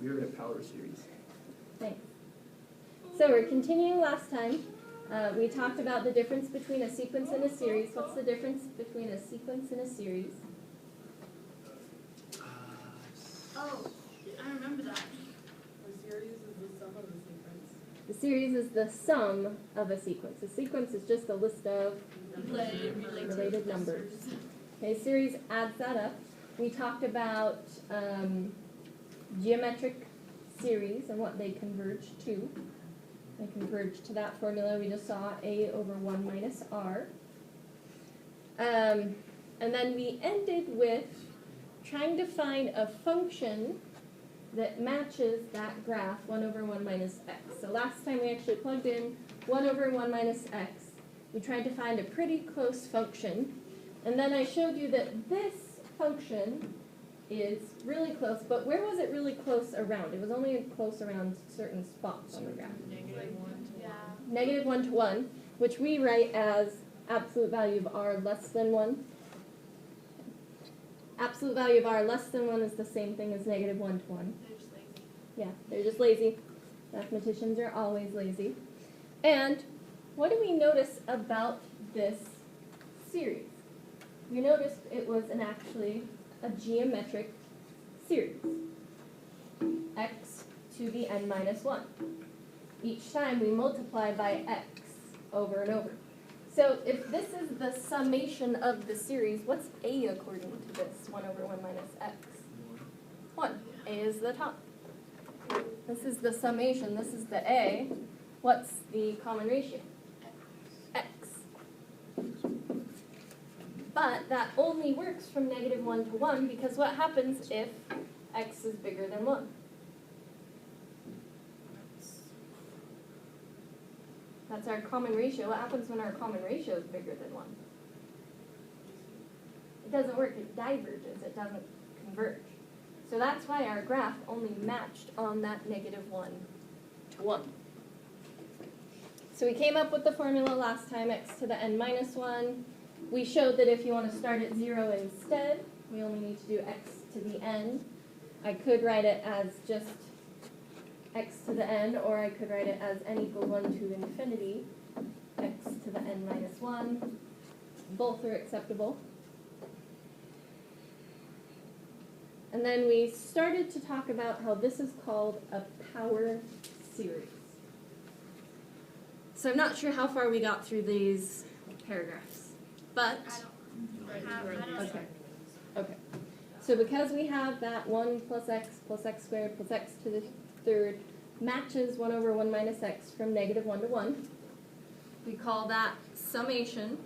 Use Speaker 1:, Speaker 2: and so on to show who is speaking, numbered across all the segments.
Speaker 1: You're in a power series.
Speaker 2: Thanks. So we're continuing last time. We talked about the difference between a sequence and a series. What's the difference between a sequence and a series?
Speaker 3: Oh, I remember that. The series is the sum of the sequence.
Speaker 2: The series is the sum of a sequence. A sequence is just a list of related numbers. Okay, series adds that up. We talked about geometric series and what they converge to. They converge to that formula we just saw, a over 1 minus r. And then we ended with trying to find a function that matches that graph, 1 over 1 minus x. So last time we actually plugged in 1 over 1 minus x. We tried to find a pretty close function. And then I showed you that this function is really close, but where was it really close around? It was only close around certain spots on the graph. Negative 1 to 1, which we write as absolute value of r less than 1. Absolute value of r less than 1 is the same thing as negative 1 to 1.
Speaker 3: They're just lazy.
Speaker 2: Yeah, they're just lazy. Mathematicians are always lazy. And what do we notice about this series? We noticed it was actually a geometric series. X to the n minus 1. Each time we multiply by x over and over. So if this is the summation of the series, what's a according to this? 1 over 1 minus x. 1. A is the top. This is the summation. This is the a. What's the common ratio? X. But that only works from negative 1 to 1 because what happens if x is bigger than 1? That's our common ratio. What happens when our common ratio is bigger than 1? It doesn't work. It diverges. It doesn't converge. So that's why our graph only matched on that negative 1 to 1. So we came up with the formula last time, x to the n minus 1. We showed that if you want to start at 0 instead, we only need to do x to the n. I could write it as just x to the n, or I could write it as n equals 1 to infinity, x to the n minus 1. Both are acceptable. And then we started to talk about how this is called a power series. So I'm not sure how far we got through these paragraphs, but okay. Okay. So because we have that 1 plus x squared plus x to the third matches 1 over 1 minus x from negative 1 to 1, we call that summation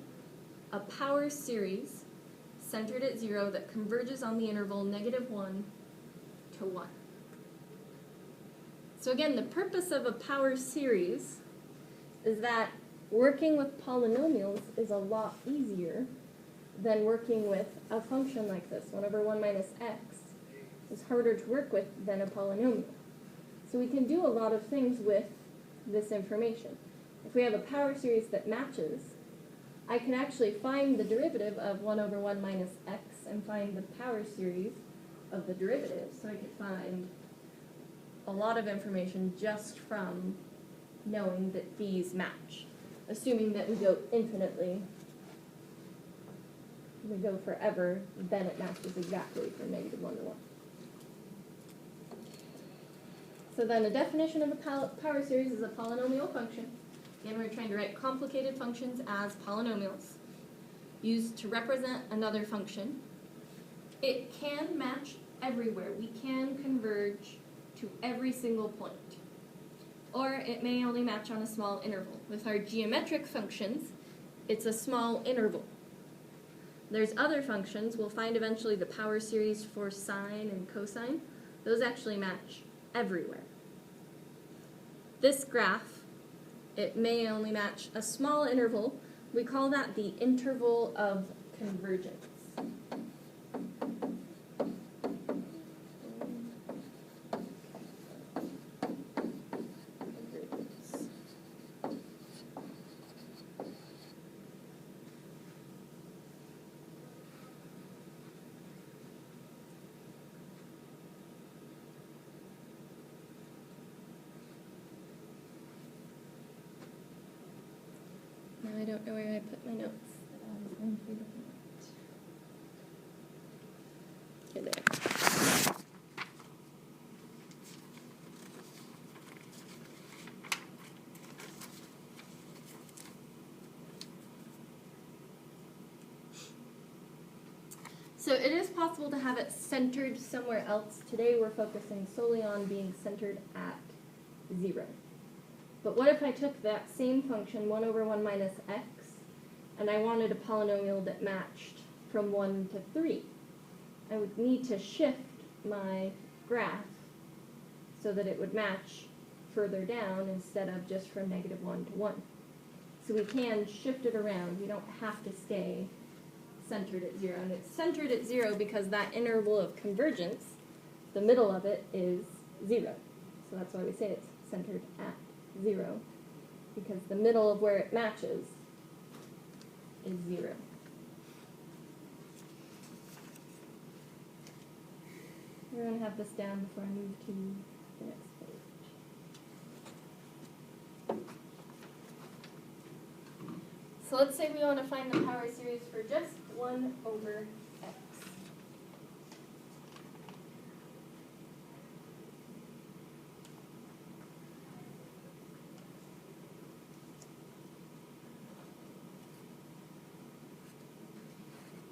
Speaker 2: a power series centered at 0 that converges on the interval negative 1 to 1. So again, the purpose of a power series is that working with polynomials is a lot easier than working with a function like this. 1 over 1 minus x is harder to work with than a polynomial. So we can do a lot of things with this information. If we have a power series that matches, I can actually find the derivative of 1 over 1 minus x and find the power series of the derivative. So I could find a lot of information just from knowing that these match, assuming that we go infinitely, we go forever, then it matches exactly from negative 1 to 1. So then a definition of a power series is a polynomial function. Again, we're trying to write complicated functions as polynomials used to represent another function. It can match everywhere. We can converge to every single point. Or it may only match on a small interval. With our geometric functions, it's a small interval. There's other functions. We'll find eventually the power series for sine and cosine. Those actually match everywhere. This graph, it may only match a small interval. We call that the interval of convergence. don't know where I put my notes that I was going to be looking at. Here they are. So it is possible to have it centered somewhere else. Today we're focusing solely on being centered at 0. But what if I took that same function, 1 over 1 minus x, and I wanted a polynomial that matched from 1 to 3? I would need to shift my graph so that it would match further down instead of just from -1 to 1. So we can shift it around. We don't have to stay centered at 0. And it's centered at 0 because that interval of convergence, the middle of it, is 0. So that's why we say it's centered at 0, because the middle of where it matches is 0. We're going to have this down before I move to the next page. So let's say we want to find the power series for just 1 over x.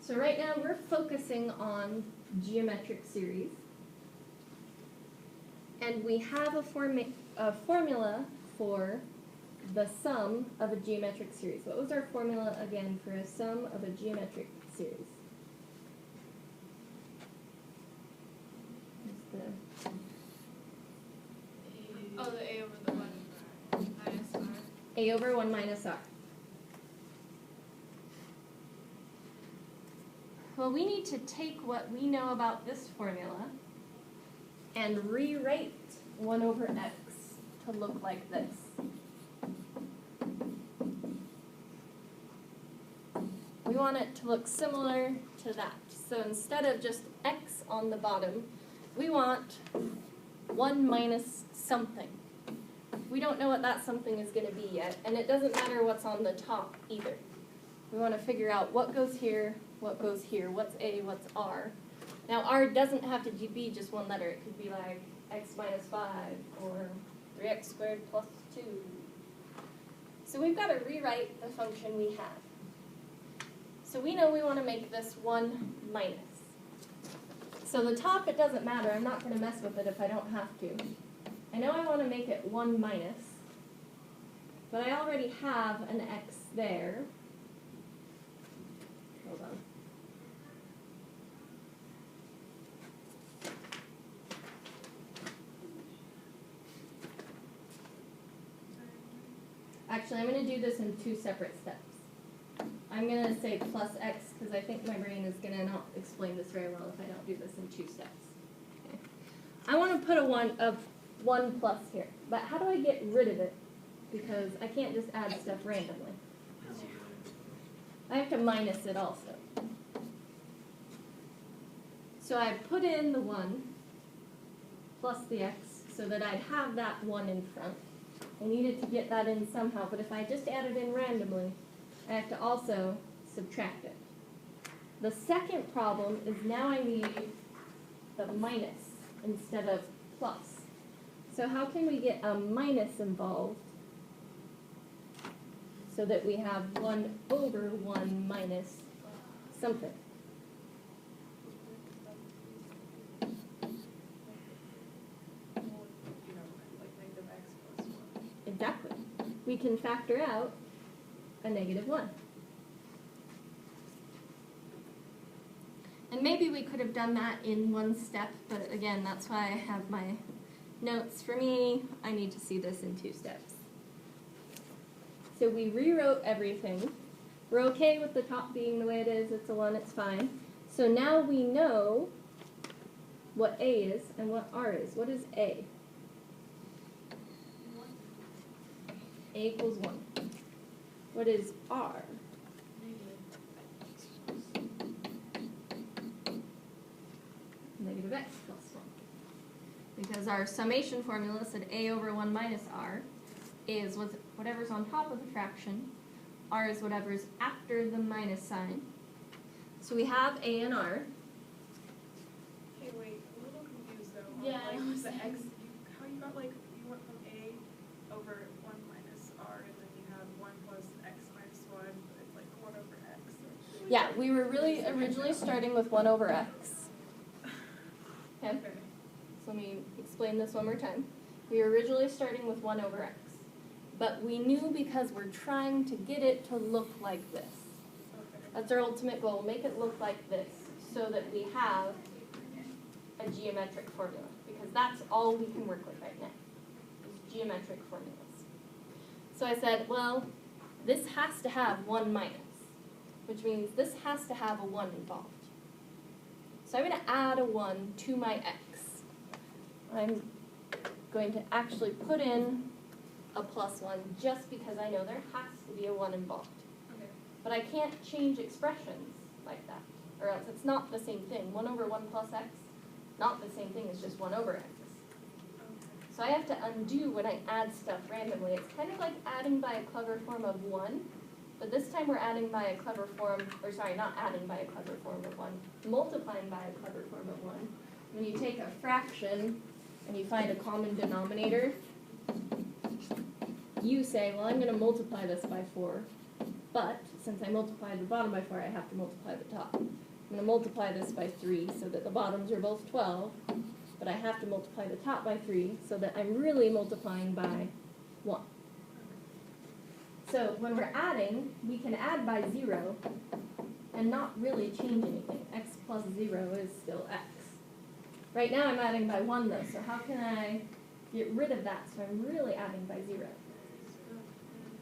Speaker 2: So right now we're focusing on geometric series. And we have a formula for the sum of a geometric series. What was our formula again for a sum of a geometric series?
Speaker 3: Oh, the a over the 1 minus r.
Speaker 2: A over 1 minus r. Well, we need to take what we know about this formula and rewrite 1 over x to look like this. We want it to look similar to that. So instead of just x on the bottom, we want 1 minus something. We don't know what that something is going to be yet, and it doesn't matter what's on the top either. We want to figure out what goes here, what's a, what's r. Now r doesn't have to be just one letter. It could be like x minus 5 or 3x squared plus 2. So we've got to rewrite the function we have. So we know we want to make this 1 minus. So the top, it doesn't matter. I'm not going to mess with it if I don't have to. I know I want to make it 1 minus, but I already have an x there. Hold on. Actually, I'm going to do this in 2 separate steps. I'm going to say plus x because I think my brain is going to not explain this very well if I don't do this in 2 steps. Okay. I want to put a 1 plus here, but how do I get rid of it? Because I can't just add stuff randomly. I have to minus it also. So I put in the 1 plus the x so that I'd have that 1 in front. I needed to get that in somehow, but if I just add it in randomly, I have to also subtract it. The second problem is now I need the minus instead of plus. So how can we get a minus involved so that we have 1 over 1 minus something? Exactly. We can factor out a -1. And maybe we could have done that in 1 step, but again, that's why I have my notes. For me, I need to see this in 2 steps. So we rewrote everything. We're okay with the top being the way it is. It's a 1, it's fine. So now we know what a is and what r is. What is a? A equals 1. What is r? Negative x plus 1. Because our summation formula said a over 1 minus r is whatever's on top of the fraction R is whatever's after the minus sign. So we have A and R.
Speaker 3: Hey, wait, I'm a little confused though. On,
Speaker 2: Yeah, I
Speaker 3: like,
Speaker 2: was
Speaker 3: the
Speaker 2: saying.
Speaker 3: X, how you got like, you went from A over 1 minus R, and then you had 1 plus X minus 1, but it's like 1 over X. So it's
Speaker 2: Yeah, we were really originally starting with 1 over X. Okay?
Speaker 3: Okay.
Speaker 2: So let me explain this one more time. We were originally starting with 1 over X. But we knew because we're trying to get it to look like this.
Speaker 3: Okay.
Speaker 2: That's our ultimate goal, make it look like this, so that we have a geometric formula. Because that's all we can work with right now, is geometric formulas. So I said, well, this has to have 1 minus, which means this has to have a 1 involved. So I'm going to add a 1 to my x. I'm going to actually put in a plus 1 just because I know there has to be a 1 involved.
Speaker 3: Okay.
Speaker 2: But I can't change expressions like that, or else it's not the same thing. 1 over 1 plus x, not the same thing as just 1 over x.
Speaker 3: Okay.
Speaker 2: So I have to undo when I add stuff randomly. It's kind of like adding by a clever form of 1, but this time we're adding by a clever form, or sorry, not adding by a clever form of 1, multiplying by a clever form of 1. When you take a fraction and you find a common denominator, you say, well, I'm going to multiply this by 4, but since I multiplied the bottom by 4, I have to multiply the top. I'm going to multiply this by 3 so that the bottoms are both 12, but I have to multiply the top by 3 so that I'm really multiplying by 1. So when we're adding, we can add by 0 and not really change anything. X plus 0 is still x. Right now I'm adding by 1 though, so how can I get rid of that so I'm really adding by 0?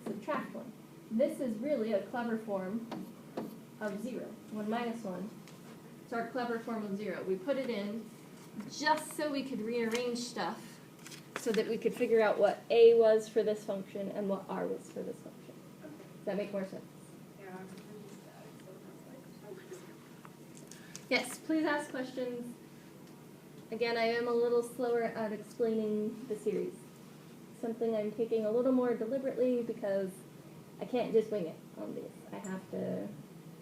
Speaker 2: Subtract 1. This is really a clever form of 0. 1 minus 1. It's our clever form of 0. We put it in just so we could rearrange stuff so that we could figure out what A was for this function and what R was for this function. Does that make more sense?
Speaker 3: Yeah, I'm confused with that, so that's like,
Speaker 2: Yes, please ask questions. Again, I am a little slower at explaining the series. Something I'm taking a little more deliberately because I can't just wing it on these. I have to,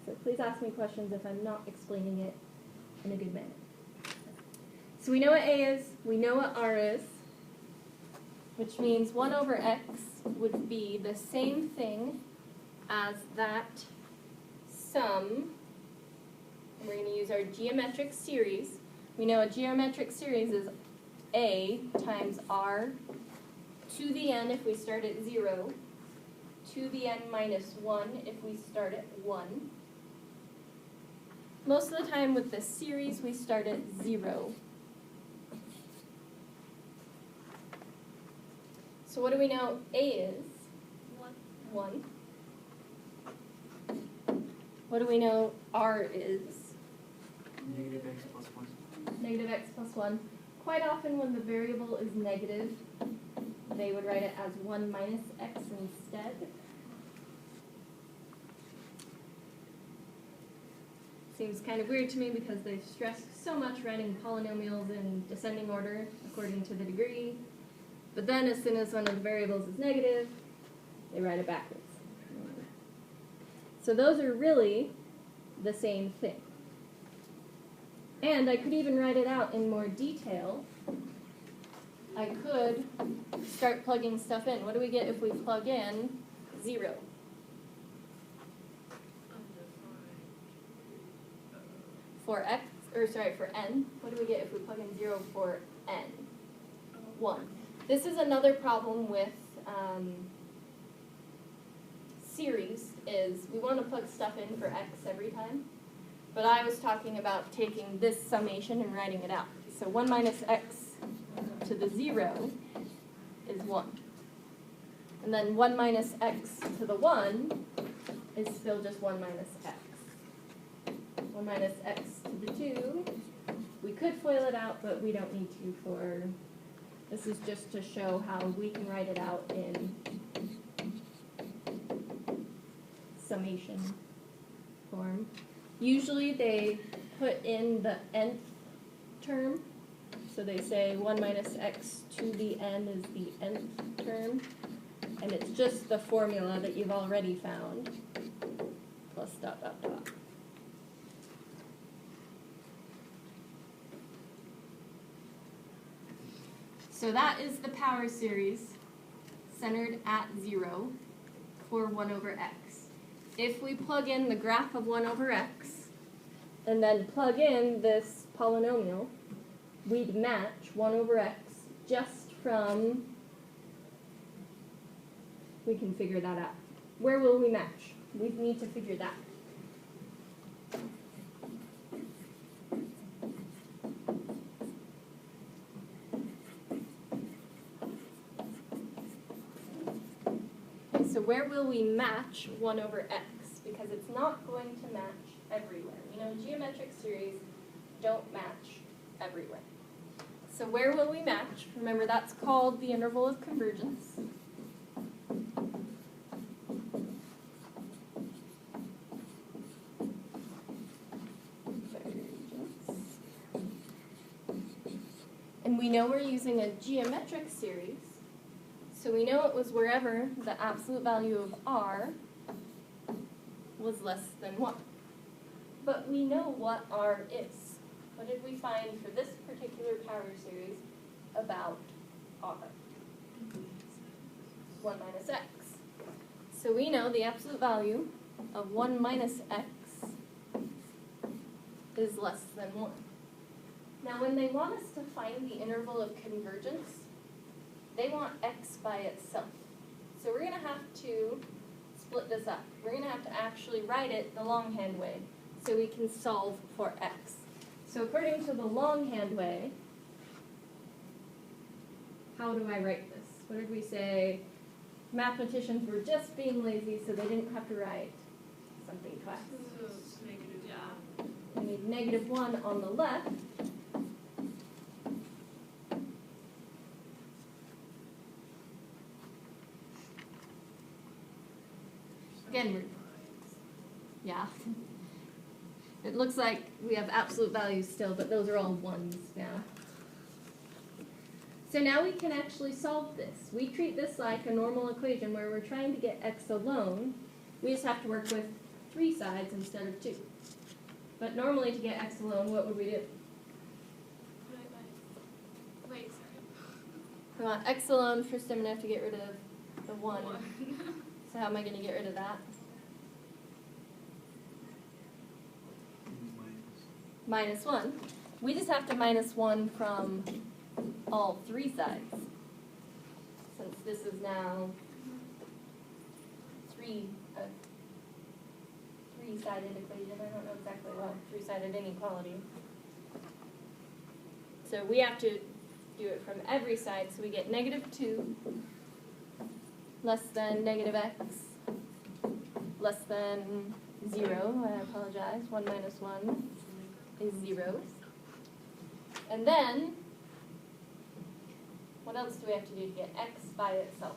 Speaker 2: so please ask me questions if I'm not explaining it in a good manner. So we know what A is, we know what R is, which means 1 over x would be the same thing as that sum. And we're going to use our geometric series. We know a geometric series is A times R to the n if we start at 0, to the n minus 1 if we start at 1. Most of the time with this series we start at 0. So what do we know A is? 1. What do we know R is?
Speaker 1: Negative x plus 1.
Speaker 2: Negative x plus 1. Quite often when the variable is negative, they would write it as 1 minus x instead. Seems kind of weird to me because they stress so much writing polynomials in descending order according to the degree. But then as soon as one of the variables is negative, they write it backwards. So those are really the same thing. And I could even write it out in more detail. I could start plugging stuff in. What do we get if we plug in 0? For x, or sorry, for n, what do we get if we plug in 0 for n? 1. This is another problem with series, is we want to plug stuff in for x every time. But I was talking about taking this summation and writing it out. So 1 minus x to the 0 is 1. And then 1 minus x to the 1 is still just 1 minus x. 1 minus x to the 2, we could FOIL it out, but we don't need to for, this is just to show how we can write it out in summation form. Usually they put in the nth term, so they say 1 minus x to the n is the nth term. and it's just the formula that you've already found, plus dot, dot, dot. So that is the power series centered at 0 for 1 over x. If we plug in the graph of 1 over x, and then plug in this polynomial, we'd match 1 over x just from, we can figure that out. Where will we match? We need to figure that. Okay, so where will we match 1 over x? Because it's not going to match everywhere. You know, geometric series don't match everywhere. So where will we match? Remember, that's called the interval of convergence. And we know we're using a geometric series, so we know it was wherever the absolute value of r was less than 1. But we know what r is. What did we find for this particular power series about r? 1 minus x. So we know the absolute value of 1 minus x is less than 1. Now when they want us to find the interval of convergence, they want x by itself. So we're going to have to split this up. We're going to have to actually write it the longhand way so we can solve for x. So according to the longhand way, how do I write this? What did we say? Mathematicians were just being lazy, so they didn't have to write something twice.
Speaker 3: So it's negative, yeah.
Speaker 2: We need negative 1 on the left. Again, yeah. It looks like we have absolute values still, but those are all 1s now. So now we can actually solve this. We treat this like a normal equation where we're trying to get x alone. We just have to work with 3 sides instead of 2. But normally to get x alone, what would we do?
Speaker 3: Wait, sorry.
Speaker 2: We want x alone. First I'm going to have to get rid of the 1. So how am I going to get rid of that? Minus 1. We just have to minus 1 from all 3 sides. Since this is now a 3-sided equation. I don't know exactly what 3-sided inequality. So we have to do it from every side. So we get negative 2 less than negative x less than 0. I apologize. 1 minus 1 is 0. And then, what else do we have to do to get x by itself?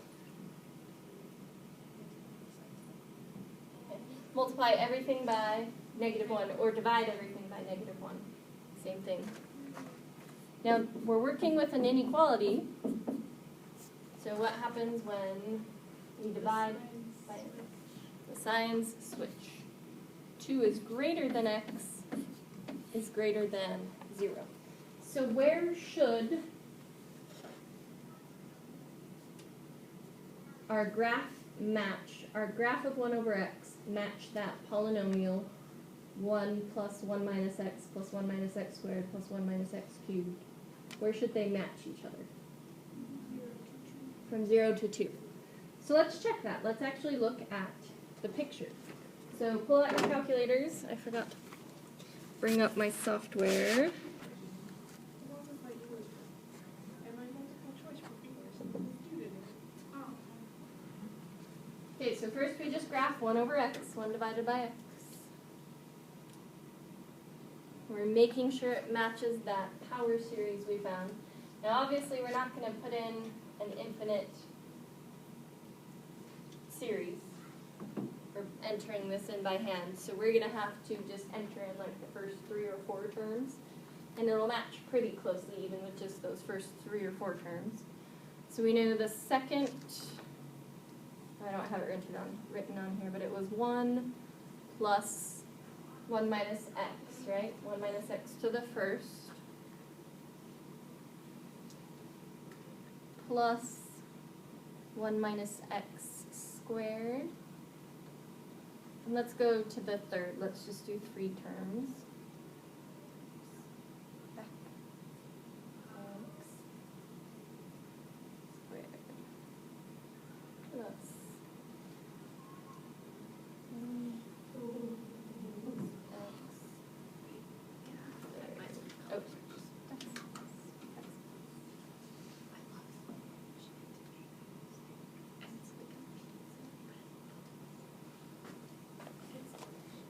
Speaker 2: Okay. Multiply everything by negative 1, or divide everything by negative 1. Same thing. Now, we're working with an inequality. So what happens when we divide by the signs switch? 2 is greater than x is greater than 0. So where should our graph match, our graph of 1 over x, match that polynomial 1 plus 1 minus x plus 1 minus x squared plus 1 minus x cubed? Where should they match each other? From 0 to 2. So let's check that. Let's actually look at the picture. So pull out your calculators. I forgot to bring up my software.
Speaker 3: What was my choice? And my multiple choice for yours. You didn't. Oh.
Speaker 2: Okay, so first we just graph 1 over x, 1 divided by x. We're making sure it matches that power series we found. Now obviously we're not going to put in an infinite series. We're entering this in by hand, so we're going to have to just enter in like the first 3 or 4 terms, and it'll match pretty closely even with just those first 3 or 4 terms. So we know the second I don't have it written on here, but it was 1 plus 1 minus x, right? 1 minus x to the first plus 1 minus x squared. And let's go to the third. Let's just do 3 terms. X squared plus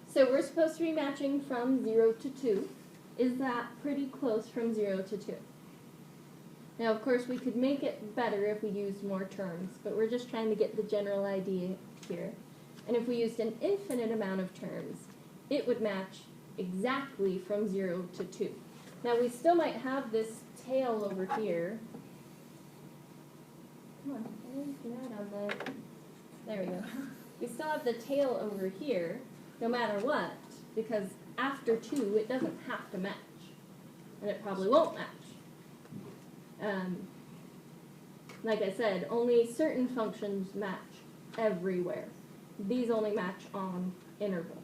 Speaker 2: So we're supposed to be matching from 0 to 2. Is that pretty close from 0 to 2? Now, of course, we could make it better if we used more terms, but we're just trying to get the general idea here. And if we used an infinite amount of terms, it would match exactly from 0 to 2. Now, we still might have this tail over here. Come on, where's that on the... There we go. We still have the tail over here, no matter what, because after 2, it doesn't have to match. And it probably won't match. Like I said, only certain functions match everywhere. These only match on intervals.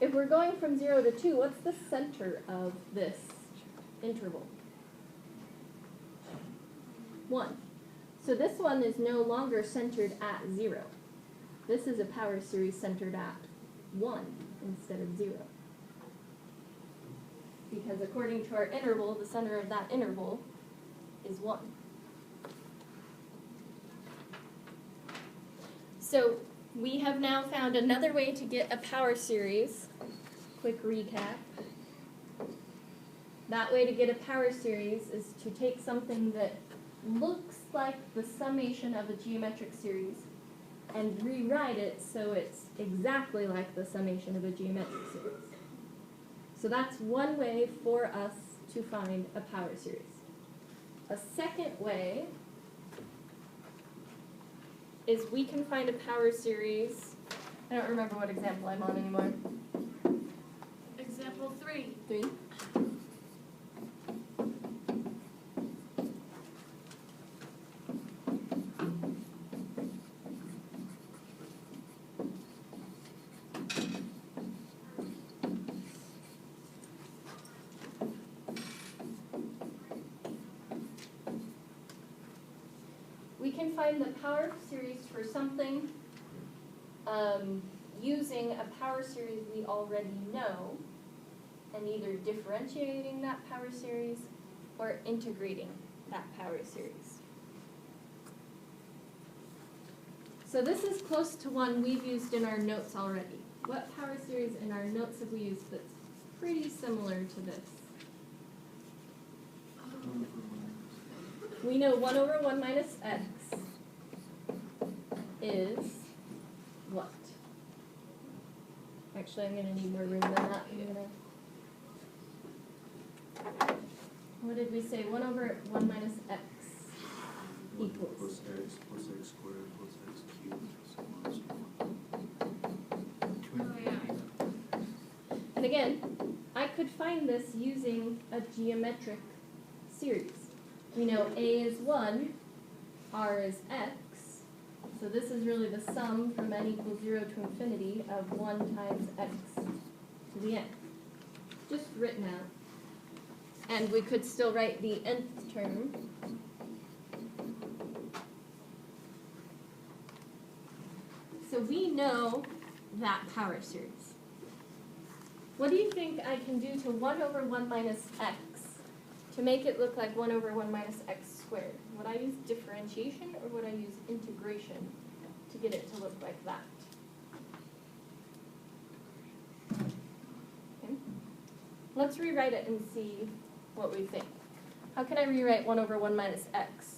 Speaker 2: If we're going from 0 to 2, what's the center of this interval? 1. So this one is no longer centered at 0. This is a power series centered at 1 instead of 0. Because according to our interval, the center of that interval is 1. So we have now found another way to get a power series. Quick recap. That way to get a power series is to take something that looks like the summation of a geometric series and rewrite it so it's exactly like the summation of a geometric series. So that's one way for us to find a power series. A second way is we can find a power series. I don't remember what example I'm on anymore.
Speaker 3: Example 3.
Speaker 2: 3. We can find the power series for something using a power series we already know and either differentiating that power series or integrating that power series. So this is close to one we've used in our notes already. What power series in our notes have we used that's pretty similar to this? We know 1 over 1 minus x is what? Actually, I'm going to need more room than that. What did we say? 1 over 1 minus x equals?
Speaker 1: Plus x squared plus x cubed, so on and so on.
Speaker 3: Oh, yeah.
Speaker 2: And again, I could find this using a geometric series. We know a is 1, r is x, so this is really the sum from n equals 0 to infinity of 1 times x to the n. Just written out. And we could still write the nth term. So we know that power series. What do you think I can do to 1 over 1 minus x to make it look like 1 over 1 minus x squared? Would I use differentiation or would I use integration to get it to look like that? Okay. Let's rewrite it and see what we think. How can I rewrite 1 over 1 minus x?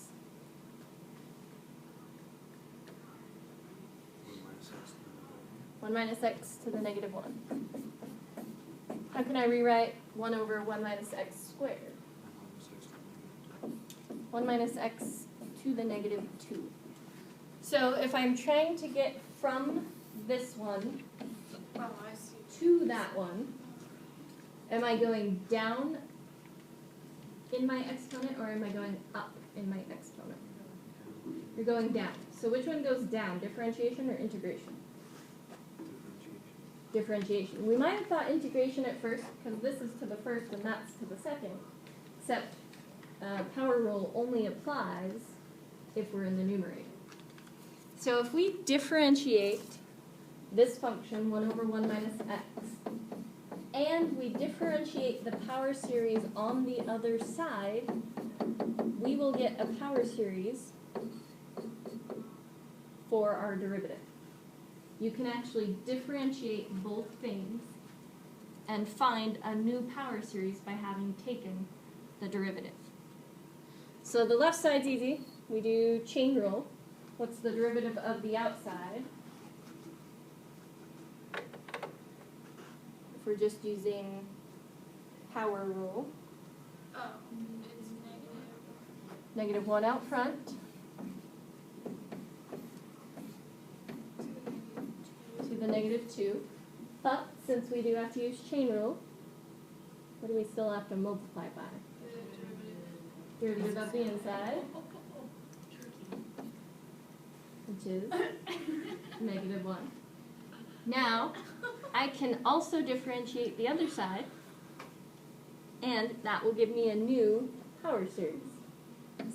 Speaker 2: 1 minus x to the negative 1. How can I rewrite 1 over 1 minus x squared? 1 minus x to the negative 2. So if I'm trying to get from this one
Speaker 3: Oh, I see.
Speaker 2: to that one, am I going down in my exponent or am I going up in my exponent? You're going down. So which one goes down, differentiation or integration?
Speaker 1: Differentiation.
Speaker 2: Differentiation. We might have thought integration at first because this is to the first and that's to the second, except power rule only applies if we're in the numerator. So if we differentiate this function, 1 over 1 minus x, and we differentiate the power series on the other side, we will get a power series for our derivative. You can actually differentiate both things and find a new power series by having taken the derivative. So the left side's easy. We do chain rule. What's the derivative of the outside? If we're just using power rule.
Speaker 3: Oh, it's
Speaker 2: Negative 1 out front to the negative 2. But since we do have to use chain rule, what do we still have to multiply by? Derivative of the inside, which is negative 1. Now, I can also differentiate the other side, and that will give me a new power series.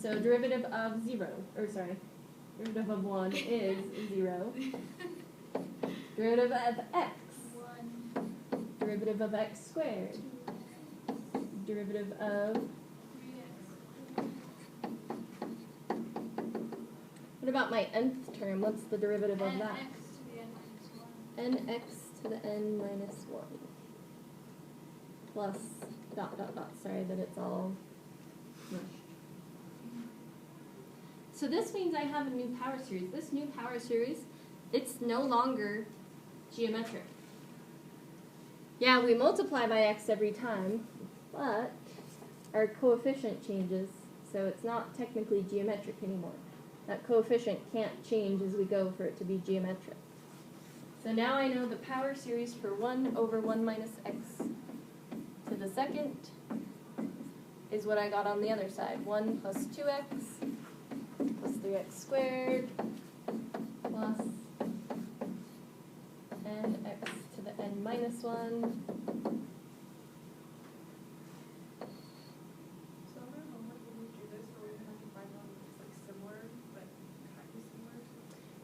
Speaker 2: So derivative of 0, or sorry, derivative of 1 is 0. Derivative of x, derivative of x squared, derivative of... What about my nth term? What's the derivative of that? Nx to the n minus 1 plus dot dot dot. Sorry that it's all mushed. So this means I have a new power series. This new power series, it's no longer geometric. Yeah, we multiply by x every time, but our coefficient changes, so it's not technically geometric anymore. That coefficient can't change as we go for it to be geometric. So now I know the power series for 1 over 1 minus x to the second is what I got on the other side. 1 plus 2x plus 3x squared plus nx to the n minus 1.
Speaker 3: So on our homework, when we do this, are we going to have to find one that's like similar, but kind of similar?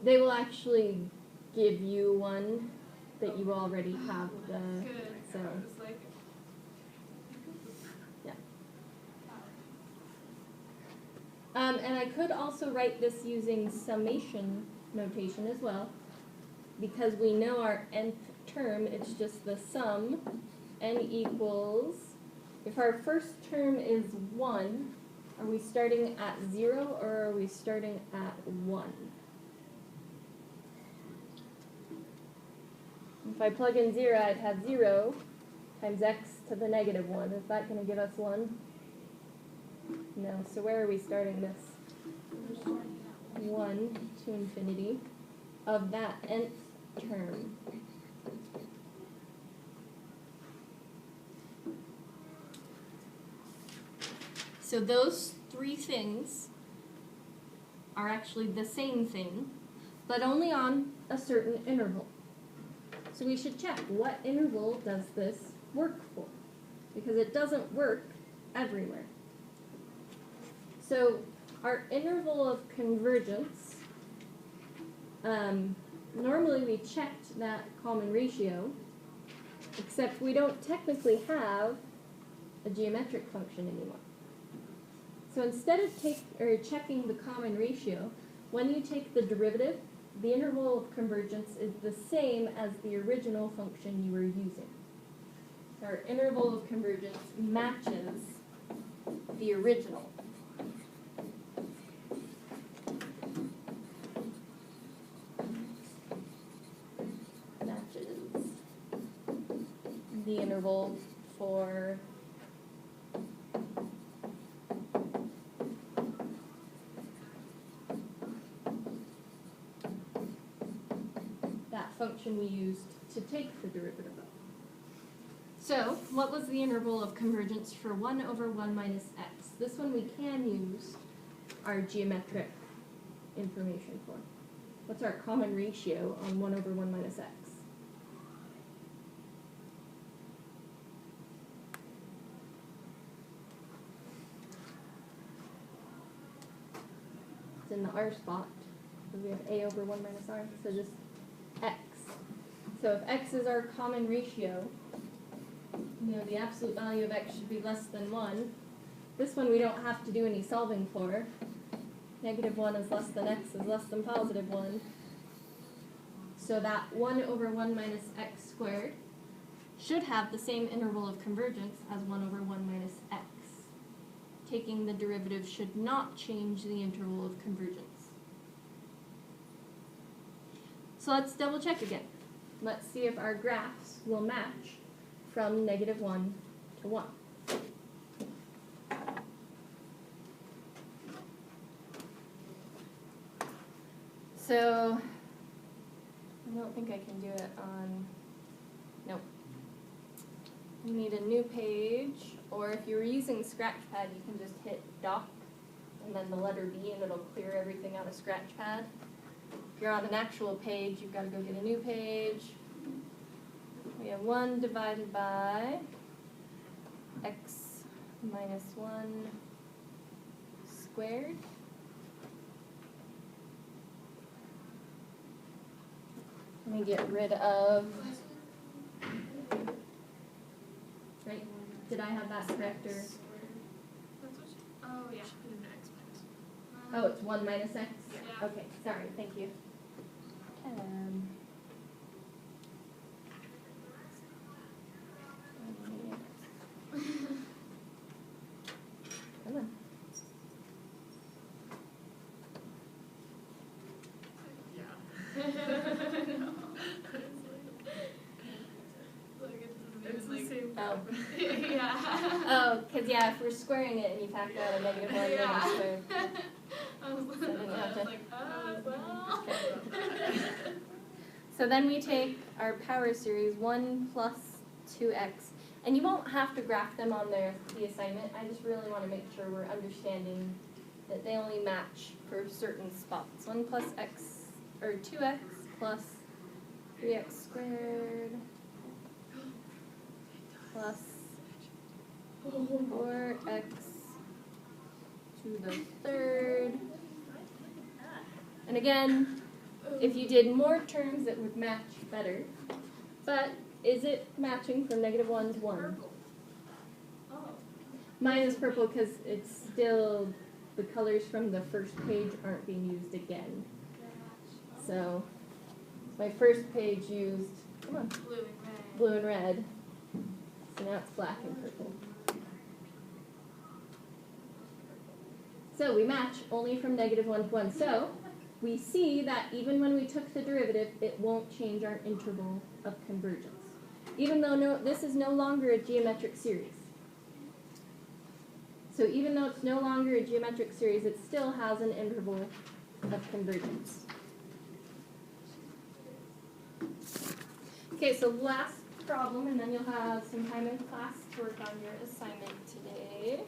Speaker 2: They will actually give you one that you already have the,
Speaker 3: Good.
Speaker 2: so,
Speaker 3: I was like,
Speaker 2: yeah. And I could also write this using summation notation as well, because we know our nth term, it's just the sum, n equals, if our first term is 1, are we starting at 0 or are we starting at 1? If I plug in 0, I'd have 0 times x to the negative 1. Is that going to give us 1? No. So where are we starting this? 1 to infinity of that nth term. So those three things are actually the same thing, but only on a certain interval. So we should check, what interval does this work for? Because it doesn't work everywhere. So our interval of convergence, normally we checked that common ratio, except we don't technically have a geometric function anymore. So instead of checking the common ratio, when you take the derivative, the interval of convergence is the same as the original function you were using. Our interval of convergence matches the original. Matches the interval for function we used to take the derivative of. So, what was the interval of convergence for 1 over 1 minus x? This one we can use our geometric information for. What's our common ratio on 1 over 1 minus x? It's in the r spot. So we have a over 1 minus r, so just x. So if x is our common ratio, the absolute value of x should be less than 1. This one we don't have to do any solving for. Negative 1 is less than x is less than positive 1. So that 1 over 1 minus x squared should have the same interval of convergence as 1 over 1 minus x. Taking the derivative should not change the interval of convergence. So let's double check again. Let's see if our graphs will match from negative 1 to 1. So, I don't think I can do it on, nope. You need a new page, or if you're using Scratchpad, you can just hit doc, and then the letter B, and it'll clear everything out of Scratchpad. If you're on an actual page, you've got to go get a new page. We have 1 divided by x minus 1 squared. Let me get rid of, right, did I have that correct, or?
Speaker 3: That's what oh, yeah.
Speaker 2: Oh, it's 1 minus x?
Speaker 3: Yeah.
Speaker 2: Okay, sorry, thank you. Come on.
Speaker 3: It's the same.
Speaker 2: Oh.
Speaker 3: Yeah.
Speaker 2: Oh, because yeah, if we're squaring it and you factor out a negative 1,
Speaker 3: Yeah.
Speaker 2: negative squared.
Speaker 3: I was
Speaker 2: So then you have to-
Speaker 3: like, well.
Speaker 2: So then we take our power series 1 plus 2x, and you won't have to graph them on the assignment. I just really want to make sure we're understanding that they only match for certain spots. 1 plus x, or 2x plus 3x squared plus 4x to the third. And again, if you did more terms, it would match better. But is it matching from negative 1 to 1?
Speaker 3: Purple. Oh.
Speaker 2: Mine is purple because it's still, the colors from the first page aren't being used again. So my first page used, come on,
Speaker 3: Blue and red.
Speaker 2: blue and red. So now it's black and purple. So we match only from negative 1 to 1. So we see that even when we took the derivative, it won't change our interval of convergence. Even though this is no longer a geometric series. So even though it's no longer a geometric series, it still has an interval of convergence. Okay, so last problem, and then you'll have some time in class to work on your assignment today.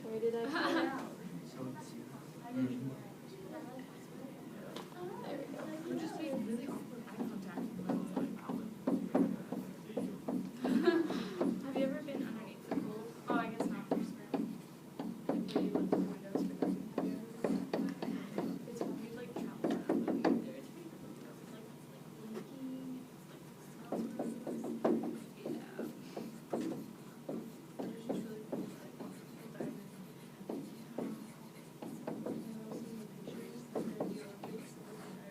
Speaker 2: Where did I put it out?
Speaker 1: So it's,
Speaker 2: There we go.
Speaker 3: We're just being really awkward eye contact in the middle of like Have you ever been underneath the pool? Oh, I guess not for scrim. Like where you look through windows for the It's when we like travel around the there it's pretty cool. It's like blinking, it's like smells really nice. Yeah. It's just really cool. Like people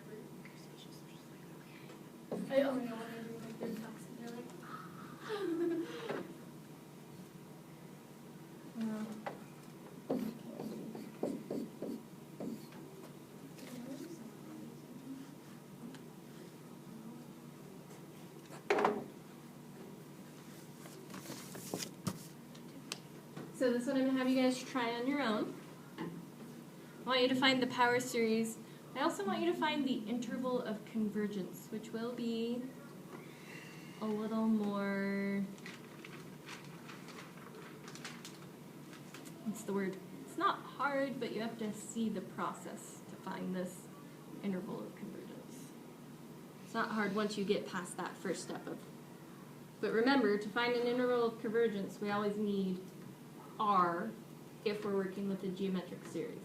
Speaker 3: diving. I don't know when they're doing like their tucks and they're like
Speaker 2: So this one I'm going to have you guys try on your own. I want you to find the power series. I also want you to find the interval of convergence, which will be a little more, what's the word? It's not hard, but you have to see the process to find this interval of convergence. It's not hard once you get past that first step of, but remember, to find an interval of convergence, we always need R if we're working with a geometric series.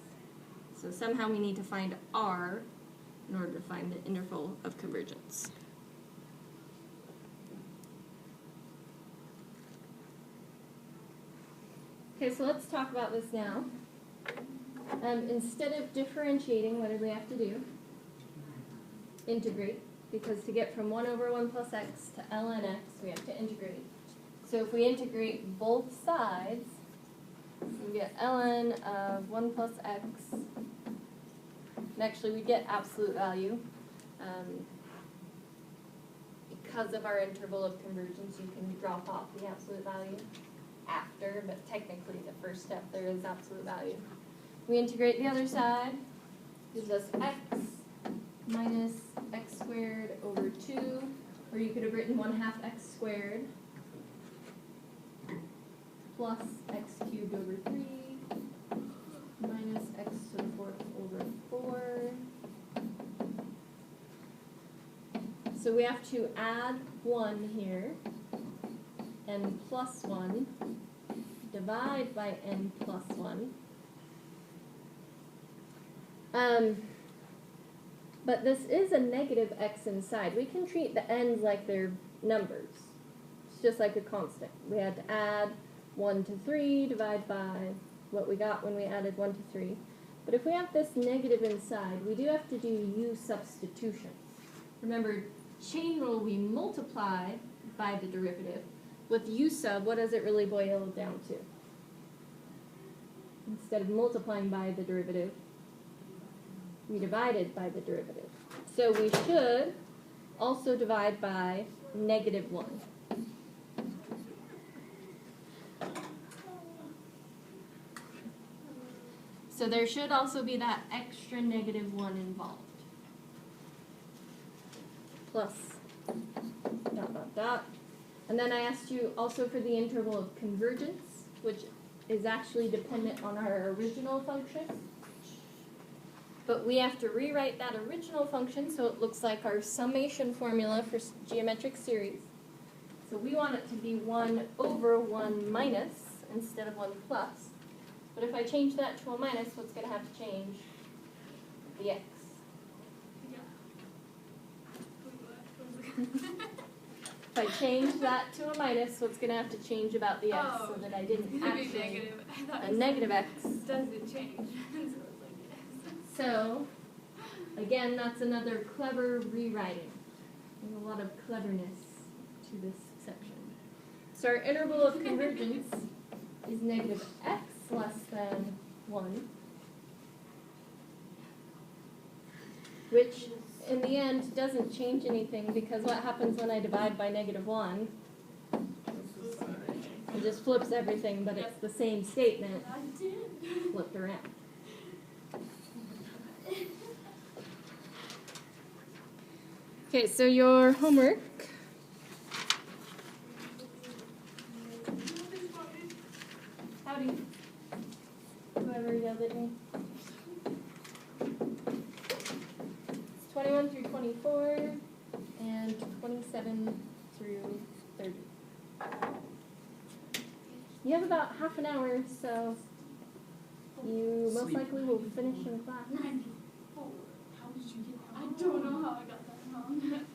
Speaker 2: So somehow we need to find R in order to find the interval of convergence. Okay, so let's talk about this now. Instead of differentiating, what do we have to do? Integrate, because to get from 1 over 1 plus x to ln x, we have to integrate. So if we integrate both sides, we get ln of 1 plus x, and actually we get absolute value. Because of our interval of convergence, you can drop off the absolute value after, but technically the first step there is absolute value. We integrate the other side, gives us x minus x squared over 2, or you could have written 1/2 x squared plus x cubed over 3 minus x to the 4th over 4. So we have to add 1 here, n plus 1, divide by n plus 1. But this is a negative x inside. We can treat the n's like they're numbers. It's just like a constant. We had to add 1 to 3, divide by what we got when we added 1 to 3. But if we have this negative inside, we do have to do u substitution. Remember, chain rule, we multiply by the derivative. With u sub, what does it really boil down to? Instead of multiplying by the derivative, we divided by the derivative. So we should also divide by -1. So there should also be that extra -1 involved. Plus dot dot dot. And then I asked you also for the interval of convergence, which is actually dependent on our original function. But we have to rewrite that original function so it looks like our summation formula for geometric series. So we want it to be 1 over 1 minus instead of 1 plus. But if I change that to a minus, what's going to have to change? The x. If I change that to a minus, what's going to have to change about the x so that I didn't actually... A negative x.
Speaker 3: Doesn't change.
Speaker 2: So, again, that's another clever rewriting. There's a lot of cleverness to this section. So our interval of convergence is negative x less than 1, which in the end doesn't change anything because what happens when I divide by -1? It just flips everything, but it's the same statement flipped around. Okay, so your homework. Howdy. Whoever yelled at me. It's 21 through 24 and 27 through 30. You have about half an hour, so you most likely will finish in class.
Speaker 3: 94. How did you get that? I don't know how I got that wrong.